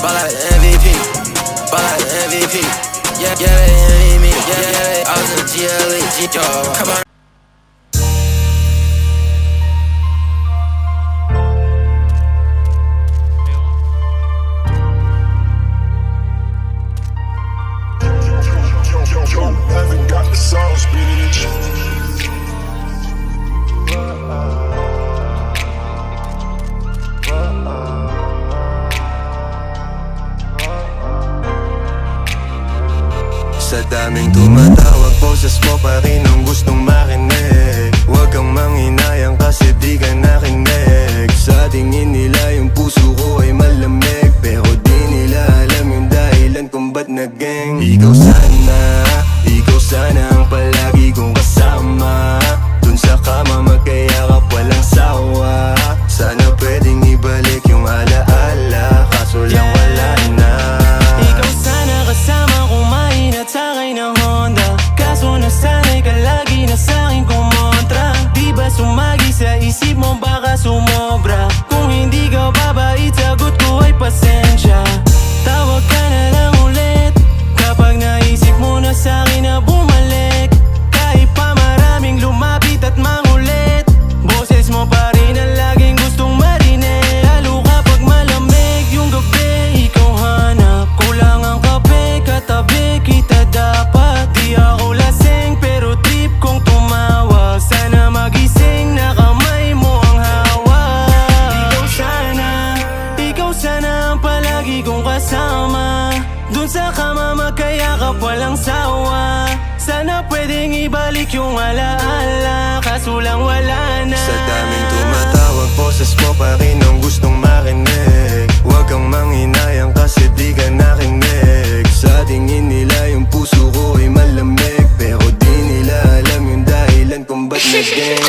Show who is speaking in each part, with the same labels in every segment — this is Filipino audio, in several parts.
Speaker 1: ball like MVP, ball like MVP. Yeah, yeah, they envy me. Yeah, yeah, I was in GLE, yo, come on.
Speaker 2: Haven't got the sauce, bitch.
Speaker 3: Sa daming tumatawag, boses mo pa rin ang gustong marinig. Huwag kang manghinayang kasi di ka nakinig. Sa tingin nila yung puso ko ay malamig, pero di nila alam yung dahilan kung ba't nag-gang. Ikaw sana ang palagi kong kasama. Dun sa kama magkayakap walang sawa. Sana pwedeng ibalik yung alaala, kaso lang wala na.
Speaker 4: Ikaw sana kasama kumain at sakay ng Honda, kaso nasanay ka lagi na sa'kin kumontra. Di ba sumagi sa isip mo baka sumobra? Kung hindi ka babait sagot ko ay pasensya. Tawag ka na lang ulit kapag naisip mo na sa'kin na bumalik. Kahit pa maraming lumapit at mangulit, boses mo pa rin ang laging gustong marinig. Lalo kapag malamig yung gabi, ikaw hanap. Kulang ang kape, katabi kita dapat. Di ako lasing pero trip kong tumawag. Sana magising na kamay mo ang hawak. Ikaw sana ang palagi kong kasama. Dun sa kama magkayakap walang sawa. Sana pwedeng ibalik yung alaala, kaso lang wala na.
Speaker 3: Sa daming tumatawag, boses mo pa rin ang gustong marinig. Huwag kang manghinayang kasi di ka nakinig. Sa tingin nila yung puso ko ay malamig, pero di nila alam yung dahilan kung ba't nag-gang.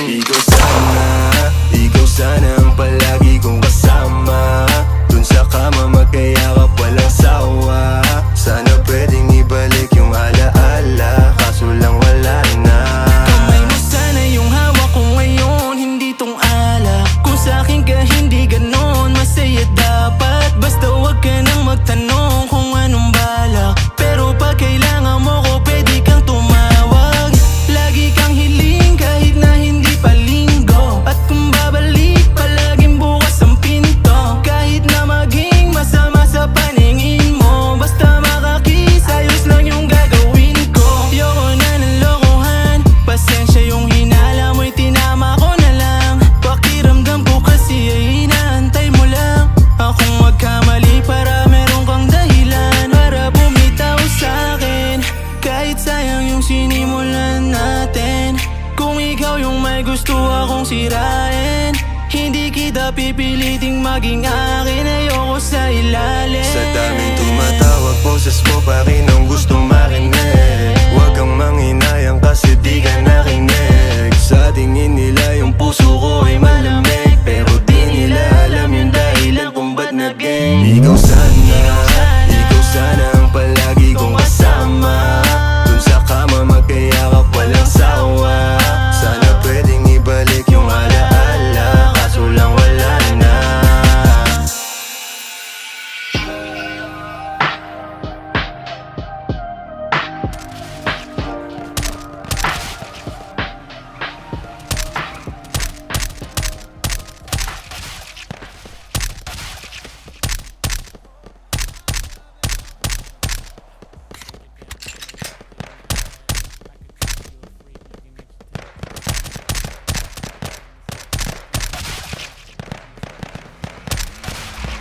Speaker 3: Ikaw sana ang palagi kong kasama. Dun sa kama magkayakap walang sawa. Sana pwedeng ibalik yung alaala, kaso lang wala na.
Speaker 4: Kamay mo sana yung hawak ko ngayon, hindi tong ala. Kung sa'kin ka hindi ganon, masaya dapat. Basta wag ka nang magtanong kung anong balak. Pero pag kailangan mo ko, pwede kang tumawag. Lagi kang hiling kahit na hindi pa linggo. At kung babalik, palaging bukas ang pinto. Kahit na maging masama sa paningin mo, basta makakis, ayos lang yung gagawin ko. Yoko na ng lokohan, pasensya yung hinala mo'y tinama ko na lang. Pakiramdam ko kasi ay inaantay mo lang akong magkamali para meron kang dahilan para bumitaw sa'kin. Kahit sayang yung sinimulan natin, kung ikaw yung may gusto akong sirain, hindi kita pipiliting maging akin, ayoko sa ilalim.
Speaker 3: Sa daming tumatawag, boses mo pa rin ang gustong marinig. Huwag kang manghinayang kasi di ka nakinig. Sa tingin nila yung puso ko ay malamig,